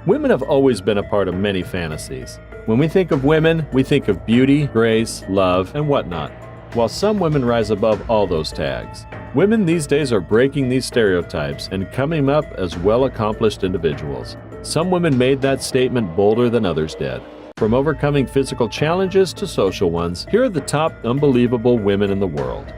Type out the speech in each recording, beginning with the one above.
Women have always been a part of many fantasies. When we think of women, we think of beauty, grace, love, and whatnot. While some women rise above all those tags, women these days are breaking these stereotypes and coming up as well-accomplished individuals. Some women made that statement bolder than others did. From overcoming physical challenges to social ones, here are the top unbelievable women in the world.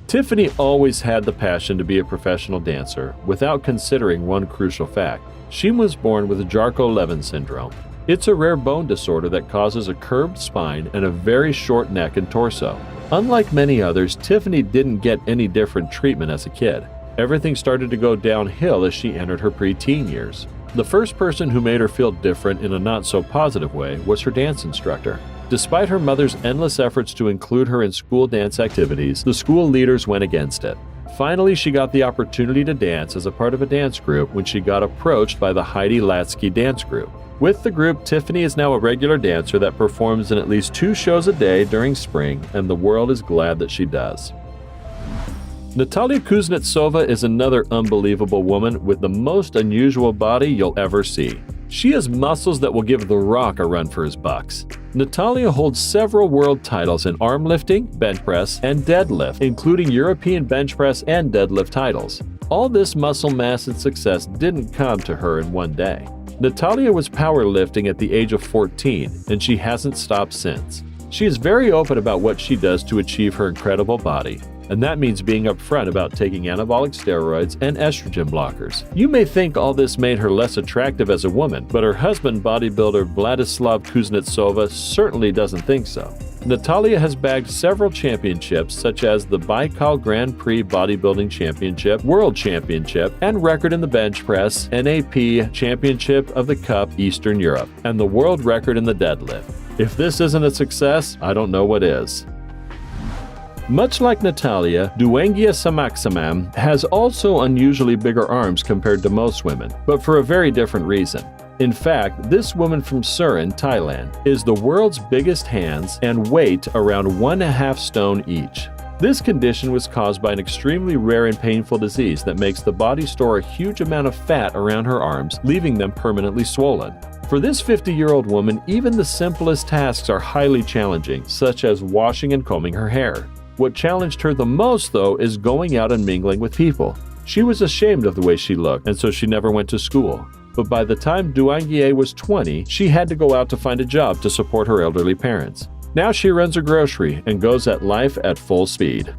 Tiffany always had the passion to be a professional dancer, without considering one crucial fact. She was born with Charcot-Levin syndrome. It's a rare bone disorder that causes a curved spine and a very short neck and torso. Unlike many others, Tiffany didn't get any different treatment as a kid. Everything started to go downhill as she entered her preteen years. The first person who made her feel different in a not-so-positive way was her dance instructor. Despite her mother's endless efforts to include her in school dance activities, the school leaders went against it. Finally, she got the opportunity to dance as a part of a dance group when she got approached by the Heidi Latsky dance group. With the group, Tiffany is now a regular dancer that performs in at least 2 shows a day during spring, and the world is glad that she does. Natalia Kuznetsova is another unbelievable woman with the most unusual body you'll ever see. She has muscles that will give The Rock a run for his bucks. Natalia holds several world titles in arm lifting, bench press, and deadlift, including European bench press and deadlift titles. All this muscle mass and success didn't come to her in one day. Natalia was powerlifting at the age of 14, and she hasn't stopped since. She is very open about what she does to achieve her incredible body, and that means being upfront about taking anabolic steroids and estrogen blockers. You may think all this made her less attractive as a woman, but her husband, bodybuilder Vladislav Kuznetsova, certainly doesn't think so. Natalia has bagged several championships such as the Baikal Grand Prix Bodybuilding Championship, World Championship, and record in the bench press, NAP Championship of the Cup Eastern Europe, and the world record in the deadlift. If this isn't a success, I don't know what is. Much like Natalia, Duangia Samaksamam has also unusually bigger arms compared to most women, but for a very different reason. In fact, this woman from Surin, Thailand, is the world's biggest hands and weight around 1.5 stone each. This condition was caused by an extremely rare and painful disease that makes the body store a huge amount of fat around her arms, leaving them permanently swollen. For this 50-year-old woman, even the simplest tasks are highly challenging, such as washing and combing her hair. What challenged her the most, though, is going out and mingling with people. She was ashamed of the way she looked, and so she never went to school. But by the time Duangie was 20, she had to go out to find a job to support her elderly parents. Now she runs a grocery and goes at life at full speed.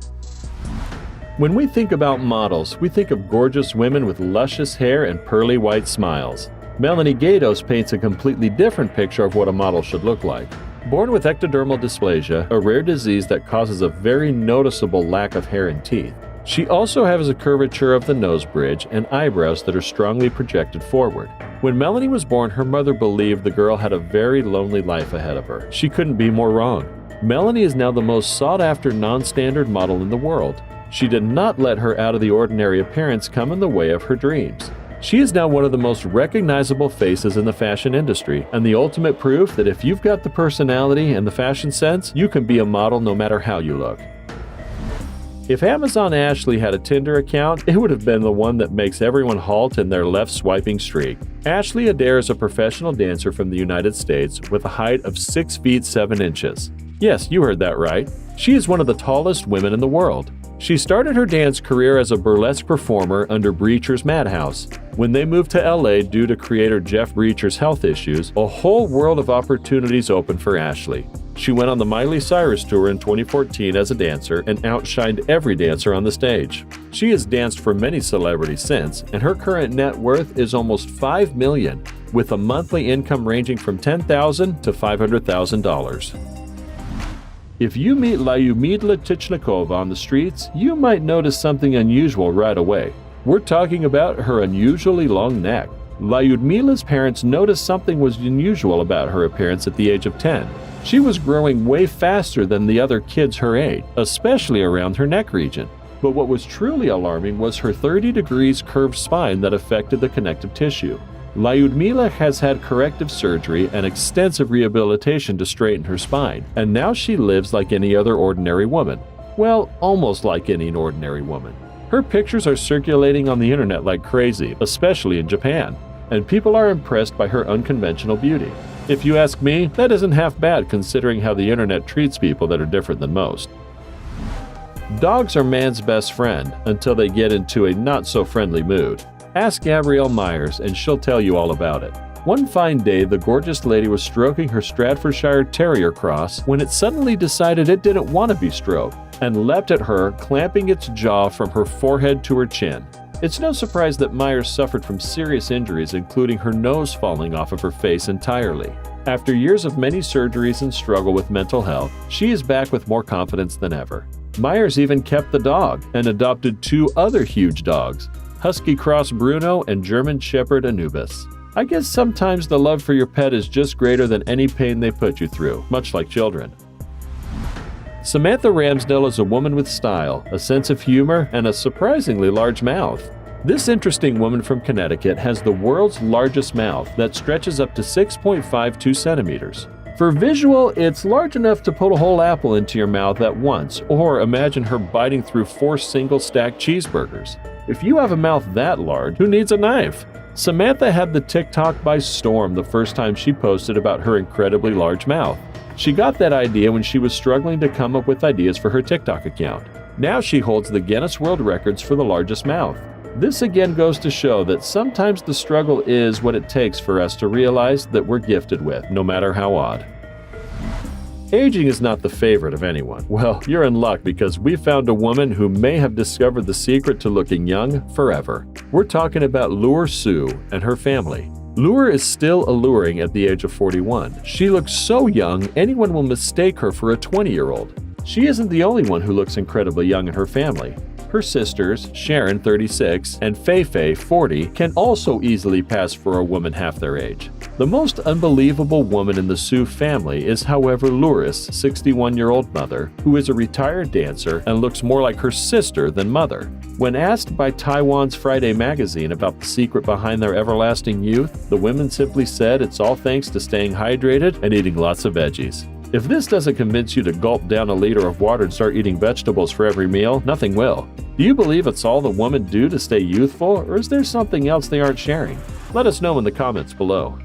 When we think about models, we think of gorgeous women with luscious hair and pearly white smiles. Melanie Gaydos paints a completely different picture of what a model should look like. Born with ectodermal dysplasia, a rare disease that causes a very noticeable lack of hair and teeth, she also has a curvature of the nose bridge and eyebrows that are strongly projected forward. When Melanie was born, her mother believed the girl had a very lonely life ahead of her. She couldn't be more wrong. Melanie is now the most sought-after non-standard model in the world. She did not let her out-of-the-ordinary appearance come in the way of her dreams. She is now one of the most recognizable faces in the fashion industry, and the ultimate proof that if you've got the personality and the fashion sense, you can be a model no matter how you look. If Amazon Ashley had a Tinder account, it would have been the one that makes everyone halt in their left swiping streak. Ashley Adair is a professional dancer from the United States with a height of 6 feet 7 inches. Yes, you heard that right. She is one of the tallest women in the world. She started her dance career as a burlesque performer under Breacher's Madhouse. When they moved to LA due to creator Jeff Breacher's health issues, a whole world of opportunities opened for Ashley. She went on the Miley Cyrus tour in 2014 as a dancer and outshined every dancer on the stage. She has danced for many celebrities since, and her current net worth is almost $5 million, with a monthly income ranging from $10,000 to $500,000. If you meet Lyudmila Tichnikova on the streets, you might notice something unusual right away. We're talking about her unusually long neck. Lyudmila's parents noticed something was unusual about her appearance at the age of 10. She was growing way faster than the other kids her age, especially around her neck region. But what was truly alarming was her 30 degrees curved spine that affected the connective tissue. Lyudmila has had corrective surgery and extensive rehabilitation to straighten her spine, and now she lives like any other ordinary woman. Well, almost like any ordinary woman. Her pictures are circulating on the internet like crazy, especially in Japan, and people are impressed by her unconventional beauty. If you ask me, that isn't half bad considering how the internet treats people that are different than most. Dogs are man's best friend until they get into a not-so-friendly mood. Ask Gabrielle Myers and she'll tell you all about it. One fine day, the gorgeous lady was stroking her Staffordshire Terrier cross when it suddenly decided it didn't want to be stroked and leapt at her, clamping its jaw from her forehead to her chin. It's no surprise that Myers suffered from serious injuries, including her nose falling off of her face entirely. After years of many surgeries and struggle with mental health, she is back with more confidence than ever. Myers even kept the dog and adopted 2 other huge dogs, Husky Cross Bruno and German Shepherd Anubis. I guess sometimes the love for your pet is just greater than any pain they put you through, much like children. Samantha Ramsdell is a woman with style, a sense of humor, and a surprisingly large mouth. This interesting woman from Connecticut has the world's largest mouth that stretches up to 6.52 centimeters. For visual, it's large enough to put a whole apple into your mouth at once, or imagine her biting through 4 single-stack cheeseburgers. If you have a mouth that large, who needs a knife? Samantha had the TikTok by storm the first time she posted about her incredibly large mouth. She got that idea when she was struggling to come up with ideas for her TikTok account. Now she holds the Guinness World Records for the largest mouth. This again goes to show that sometimes the struggle is what it takes for us to realize that we're gifted with, no matter how odd. Aging is not the favorite of anyone. Well, you're in luck because we found a woman who may have discovered the secret to looking young forever. We're talking about Lure Sue and her family. Lure is still alluring at the age of 41. She looks so young, anyone will mistake her for a 20-year-old. She isn't the only one who looks incredibly young in her family. Her sisters, Sharon, 36, and Fei, 40, can also easily pass for a woman half their age. The most unbelievable woman in the Sue family is, however, Lure's 61-year-old mother, who is a retired dancer and looks more like her sister than mother. When asked by Taiwan's Friday magazine about the secret behind their everlasting youth, the women simply said it's all thanks to staying hydrated and eating lots of veggies. If this doesn't convince you to gulp down a liter of water and start eating vegetables for every meal, nothing will. Do you believe it's all the women do to stay youthful, or is there something else they aren't sharing? Let us know in the comments below.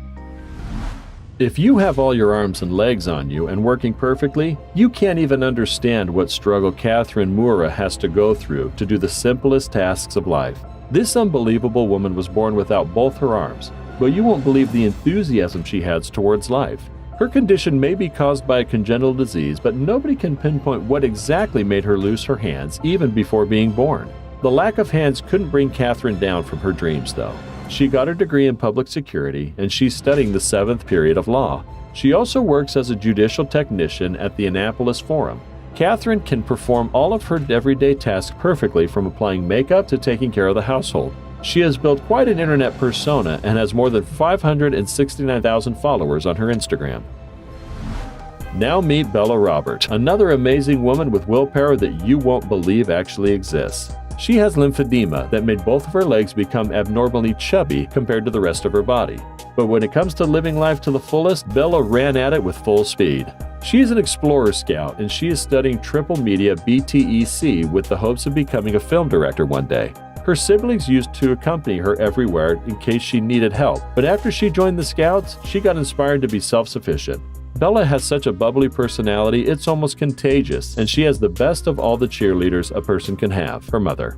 If you have all your arms and legs on you and working perfectly, you can't even understand what struggle Catherine Moura has to go through to do the simplest tasks of life. This unbelievable woman was born without both her arms, but you won't believe the enthusiasm she has towards life. Her condition may be caused by a congenital disease, but nobody can pinpoint what exactly made her lose her hands even before being born. The lack of hands couldn't bring Catherine down from her dreams, though. She got her degree in public security, and she's studying the 7th period of law. She also works as a judicial technician at the Annapolis Forum. Catherine can perform all of her everyday tasks perfectly, from applying makeup to taking care of the household. She has built quite an internet persona and has more than 569,000 followers on her Instagram. Now meet Bella Robert, another amazing woman with willpower that you won't believe actually exists. She has lymphedema that made both of her legs become abnormally chubby compared to the rest of her body. But when it comes to living life to the fullest, Bella ran at it with full speed. She is an Explorer Scout, and she is studying triple media BTEC with the hopes of becoming a film director one day. Her siblings used to accompany her everywhere in case she needed help, but after she joined the Scouts, she got inspired to be self-sufficient. Bella has such a bubbly personality, it's almost contagious, and she has the best of all the cheerleaders a person can have, her mother.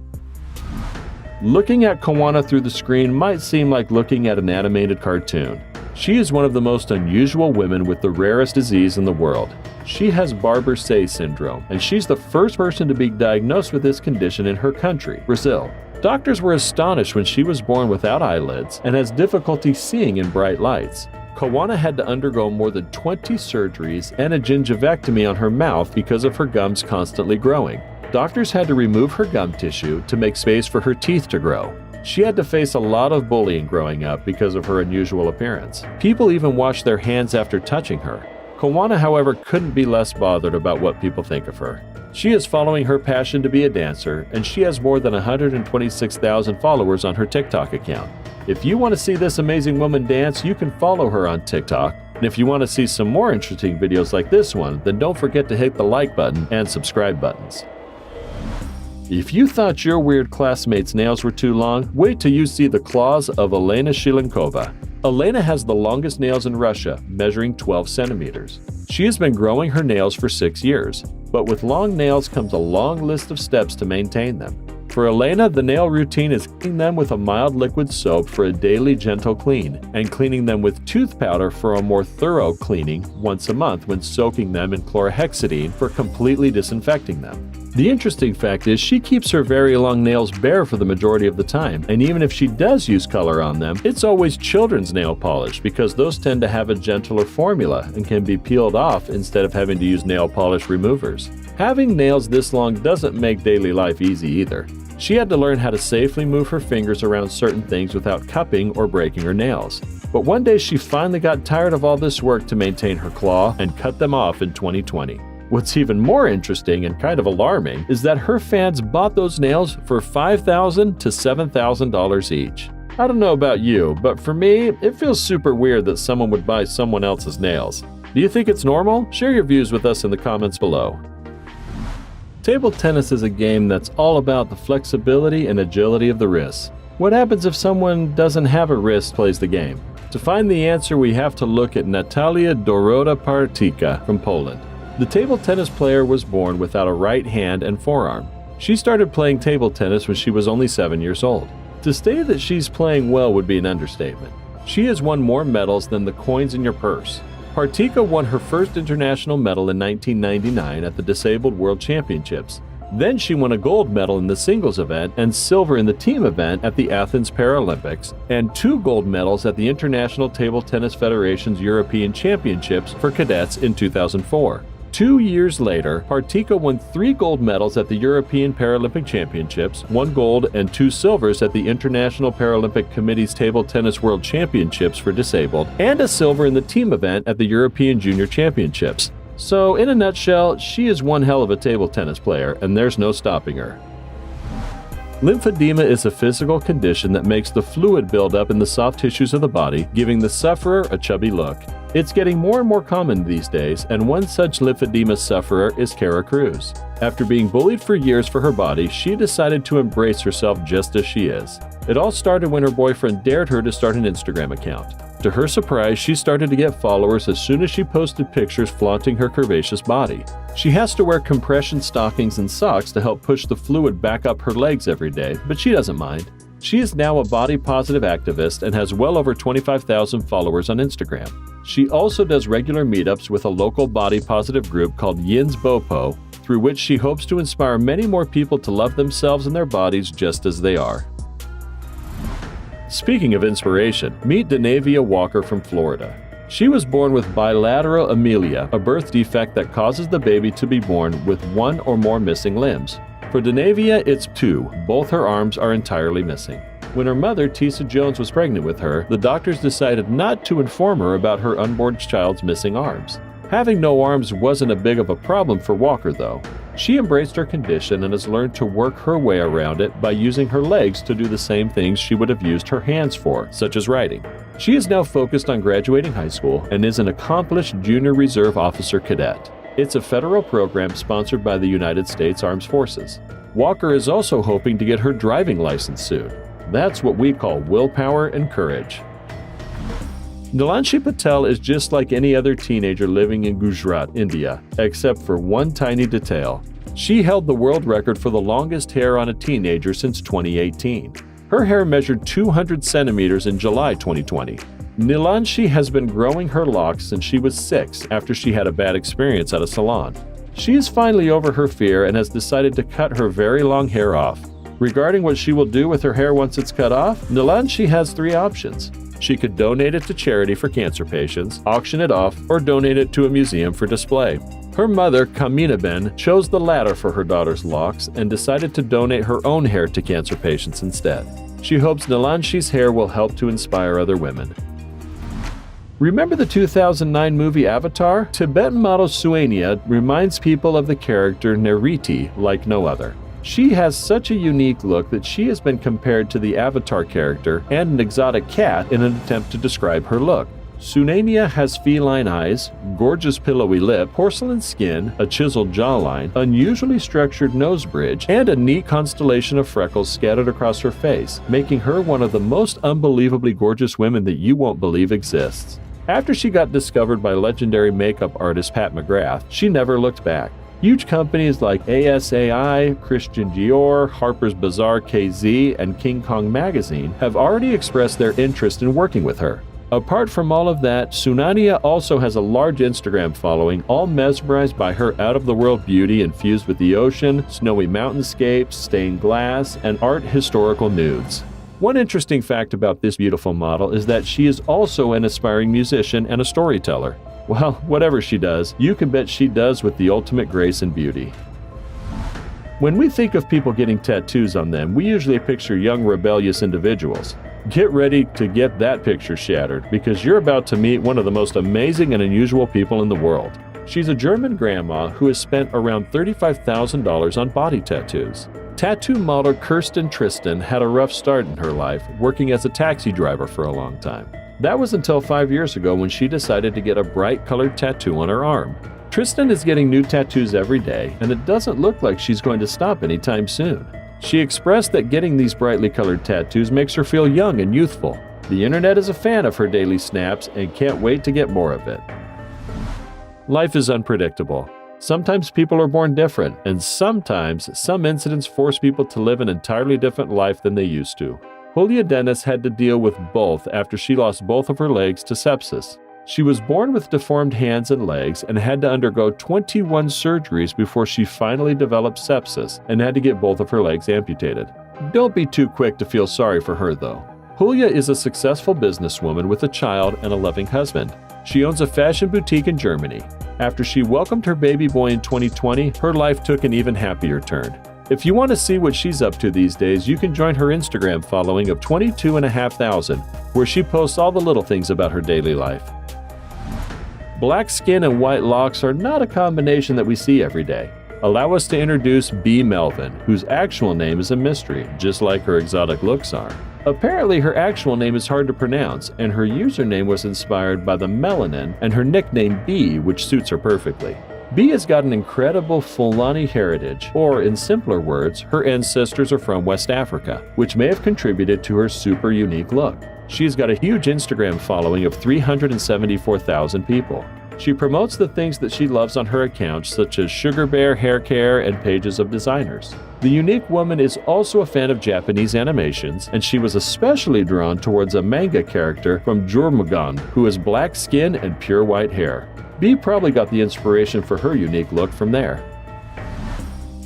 Looking at Kawana through the screen might seem like looking at an animated cartoon. She is one of the most unusual women with the rarest disease in the world. She has Barbie syndrome, and she's the first person to be diagnosed with this condition in her country, Brazil. Doctors were astonished when she was born without eyelids and has difficulty seeing in bright lights. Kawana had to undergo more than 20 surgeries and a gingivectomy on her mouth because of her gums constantly growing. Doctors had to remove her gum tissue to make space for her teeth to grow. She had to face a lot of bullying growing up because of her unusual appearance. People even washed their hands after touching her. Kawana, however, couldn't be less bothered about what people think of her. She is following her passion to be a dancer, and she has more than 126,000 followers on her TikTok account. If you want to see this amazing woman dance, you can follow her on TikTok. And if you want to see some more interesting videos like this one, then don't forget to hit the like button and subscribe buttons. If you thought your weird classmate's nails were too long, wait till you see the claws of Elena Shilenkova. Elena has the longest nails in Russia, measuring 12 centimeters. She has been growing her nails for 6 years, but with long nails comes a long list of steps to maintain them. For Elena, the nail routine is cleaning them with a mild liquid soap for a daily gentle clean, and cleaning them with tooth powder for a more thorough cleaning once a month when soaking them in chlorhexidine for completely disinfecting them. The interesting fact is she keeps her very long nails bare for the majority of the time, and even if she does use color on them, it's always children's nail polish because those tend to have a gentler formula and can be peeled off instead of having to use nail polish removers. Having nails this long doesn't make daily life easy either. She had to learn how to safely move her fingers around certain things without cupping or breaking her nails. But one day she finally got tired of all this work to maintain her claw and cut them off in 2020. What's even more interesting and kind of alarming is that her fans bought those nails for $5,000 to $7,000 each. I don't know about you, but for me, it feels super weird that someone would buy someone else's nails. Do you think it's normal? Share your views with us in the comments below. Table tennis is a game that's all about the flexibility and agility of the wrists. What happens if someone doesn't have a wrist plays the game? To find the answer, we have to look at Natalia Dorota-Partyka from Poland. The table tennis player was born without a right hand and forearm. She started playing table tennis when she was only 7 years old. To say that she's playing well would be an understatement. She has won more medals than the coins in your purse. Partyka won her first international medal in 1999 at the Disabled World Championships. Then she won a gold medal in the singles event and silver in the team event at the Athens Paralympics, and 2 gold medals at the International Table Tennis Federation's European Championships for cadets in 2004. 2 years later, Partyka won 3 gold medals at the European Paralympic Championships, 1 gold and 2 silvers at the International Paralympic Committee's Table Tennis World Championships for disabled, and a silver in the team event at the European Junior Championships. So, in a nutshell, she is one hell of a table tennis player, and there's no stopping her. Lymphedema is a physical condition that makes the fluid build up in the soft tissues of the body, giving the sufferer a chubby look. It's getting more and more common these days, and one such lymphedema sufferer is Kara Cruz. After being bullied for years for her body, she decided to embrace herself just as she is. It all started when her boyfriend dared her to start an Instagram account. To her surprise, she started to get followers as soon as she posted pictures flaunting her curvaceous body. She has to wear compression stockings and socks to help push the fluid back up her legs every day, but she doesn't mind. She is now a body-positive activist and has well over 25,000 followers on Instagram. She also does regular meetups with a local body-positive group called Yin's Bopo, through which she hopes to inspire many more people to love themselves and their bodies just as they are. Speaking of inspiration, meet Denavia Walker from Florida. She was born with bilateral amelia, a birth defect that causes the baby to be born with 1 or more missing limbs. For Denavia, it's 2. Both her arms are entirely missing. When her mother, Tisa Jones, was pregnant with her, the doctors decided not to inform her about her unborn child's missing arms. Having no arms wasn't a big of a problem for Walker, though. She embraced her condition and has learned to work her way around it by using her legs to do the same things she would have used her hands for, such as writing. She is now focused on graduating high school and is an accomplished Junior Reserve Officer Cadet. It's a federal program sponsored by the United States Armed Forces. Walker is also hoping to get her driving license soon. That's what we call willpower and courage. Nilanshi Patel is just like any other teenager living in Gujarat, India, except for one tiny detail. She held the world record for the longest hair on a teenager since 2018. Her hair measured 200 centimeters in July 2020. Nilanshi has been growing her locks since she was 6 after she had a bad experience at a salon. She is finally over her fear and has decided to cut her very long hair off. Regarding what she will do with her hair once it's cut off, Nilanshi has 3 options. She could donate it to charity for cancer patients, auction it off, or donate it to a museum for display. Her mother, Kaminaben, chose the latter for her daughter's locks and decided to donate her own hair to cancer patients instead. She hopes Nilanshi's hair will help to inspire other women. Remember the 2009 movie Avatar? Tibetan model Suania reminds people of the character Neriti like no other. She has such a unique look that she has been compared to the Avatar character and an exotic cat in an attempt to describe her look. Sunania has feline eyes, gorgeous pillowy lip, porcelain skin, a chiseled jawline, unusually structured nose bridge, and a neat constellation of freckles scattered across her face, making her one of the most unbelievably gorgeous women that you won't believe exists. After she got discovered by legendary makeup artist Pat McGrath, she never looked back. Huge companies like ASAI, Christian Dior, Harper's Bazaar KZ, and King Kong Magazine have already expressed their interest in working with her. Apart from all of that, Sunania also has a large Instagram following, all mesmerized by her out-of-the-world beauty infused with the ocean, snowy mountainscapes, stained glass, and art historical nudes. One interesting fact about this beautiful model is that she is also an aspiring musician and a storyteller. Well, whatever she does, you can bet she does with the ultimate grace and beauty. When we think of people getting tattoos on them, we usually picture young, rebellious individuals. Get ready to get that picture shattered, because you're about to meet one of the most amazing and unusual people in the world. She's a German grandma who has spent around $35,000 on body tattoos. Tattoo model Kirsten Tristan had a rough start in her life, working as a taxi driver for a long time. That was until 5 years ago when she decided to get a bright colored tattoo on her arm. Tristan is getting new tattoos every day, and it doesn't look like she's going to stop anytime soon. She expressed that getting these brightly colored tattoos makes her feel young and youthful. The internet is a fan of her daily snaps and can't wait to get more of it. Life is unpredictable. Sometimes people are born different, and sometimes some incidents force people to live an entirely different life than they used to. Julia Dennis had to deal with both after she lost both of her legs to sepsis. She was born with deformed hands and legs and had to undergo 21 surgeries before she finally developed sepsis and had to get both of her legs amputated. Don't be too quick to feel sorry for her, though. Julia is a successful businesswoman with a child and a loving husband. She owns a fashion boutique in Germany. After she welcomed her baby boy in 2020, her life took an even happier turn. If you want to see what she's up to these days, you can join her Instagram following of 22,500, where she posts all the little things about her daily life. Black skin and white locks are not a combination that we see every day. Allow us to introduce B. Melvin, whose actual name is a mystery, just like her exotic looks are. Apparently, her actual name is hard to pronounce, and her username was inspired by the melanin and her nickname B, which suits her perfectly. B has got an incredible Fulani heritage, or in simpler words, her ancestors are from West Africa, which may have contributed to her super unique look. She's got a huge Instagram following of 374,000 people. She promotes the things that she loves on her account, such as Sugar Bear hair care and pages of designers. The unique woman is also a fan of Japanese animations, and she was especially drawn towards a manga character from Jormungand, who has black skin and pure white hair. B probably got the inspiration for her unique look from there.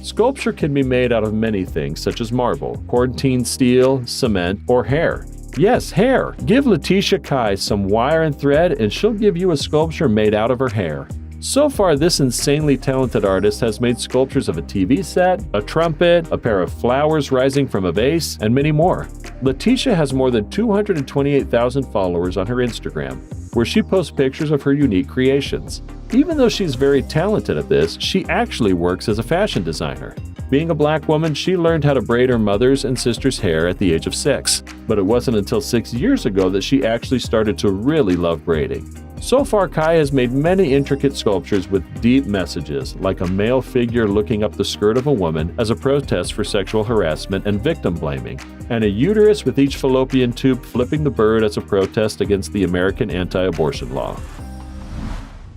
Sculpture can be made out of many things, such as marble, quarantine steel, cement, or hair. Yes, hair! Give Letitia Kai some wire and thread and she'll give you a sculpture made out of her hair. So far, this insanely talented artist has made sculptures of a TV set, a trumpet, a pair of flowers rising from a vase, and many more. Letitia has more than 228,000 followers on her Instagram, where she posts pictures of her unique creations. Even though she's very talented at this, she actually works as a fashion designer. Being a black woman, she learned how to braid her mother's and sister's hair at the age of 6. But it wasn't until 6 years ago that she actually started to really love braiding. So far, Kai has made many intricate sculptures with deep messages, like a male figure looking up the skirt of a woman as a protest for sexual harassment and victim blaming, and a uterus with each fallopian tube flipping the bird as a protest against the American anti-abortion law.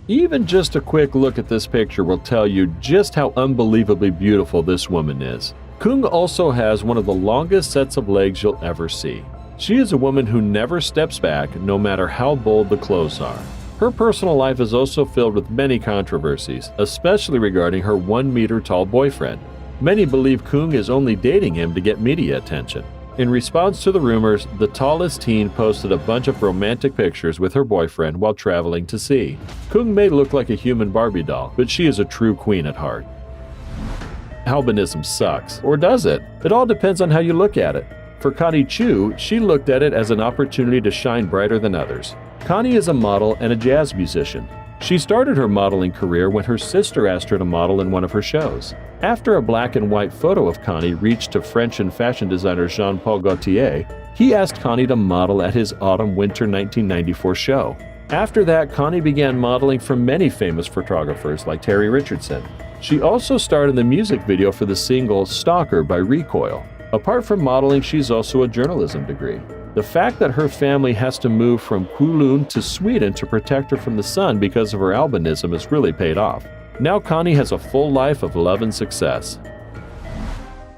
Even just a quick look at this picture will tell you just how unbelievably beautiful this woman is. Cung also has one of the longest sets of legs you'll ever see. She is a woman who never steps back, no matter how bold the clothes are. Her personal life is also filled with many controversies, especially regarding her 1-meter-tall boyfriend. Many believe Cung is only dating him to get media attention. In response to the rumors, the tallest teen posted a bunch of romantic pictures with her boyfriend while traveling to sea. Cung may look like a human Barbie doll, but she is a true queen at heart. Albinism sucks, or does it? It all depends on how you look at it. For Connie Chu, she looked at it as an opportunity to shine brighter than others. Connie is a model and a jazz musician. She started her modeling career when her sister asked her to model in one of her shows. After a black and white photo of Connie reached to French and fashion designer Jean-Paul Gaultier, he asked Connie to model at his autumn-winter 1994 show. After that, Connie began modeling for many famous photographers like Terry Richardson. She also starred in the music video for the single Stalker by Recoil. Apart from modeling, she's also a journalism degree. The fact that her family has to move from Kowloon to Sweden to protect her from the sun because of her albinism has really paid off. Now Connie has a full life of love and success.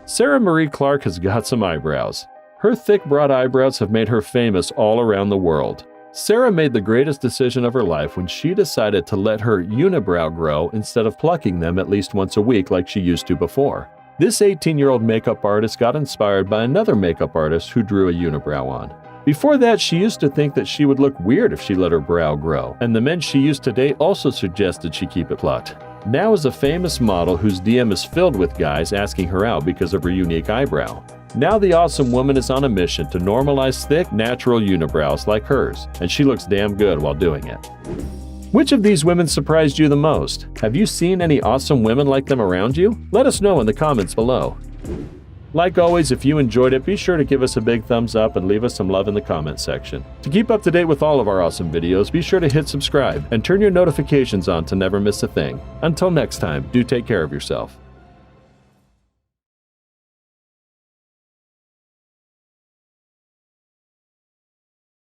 Sarah Marie Clark has got some eyebrows. Her thick, broad eyebrows have made her famous all around the world. Sarah made the greatest decision of her life when she decided to let her unibrow grow instead of plucking them at least once a week like she used to before. This 18-year-old makeup artist got inspired by another makeup artist who drew a unibrow on. Before that, she used to think that she would look weird if she let her brow grow, and the men she used to date also suggested she keep it plucked. Now is a famous model whose DM is filled with guys asking her out because of her unique eyebrow. Now the awesome woman is on a mission to normalize thick, natural unibrows like hers, and she looks damn good while doing it. Which of these women surprised you the most? Have you seen any awesome women like them around you? Let us know in the comments below. Like always, if you enjoyed it, be sure to give us a big thumbs up and leave us some love in the comments section. To keep up to date with all of our awesome videos, be sure to hit subscribe and turn your notifications on to never miss a thing. Until next time, do take care of yourself.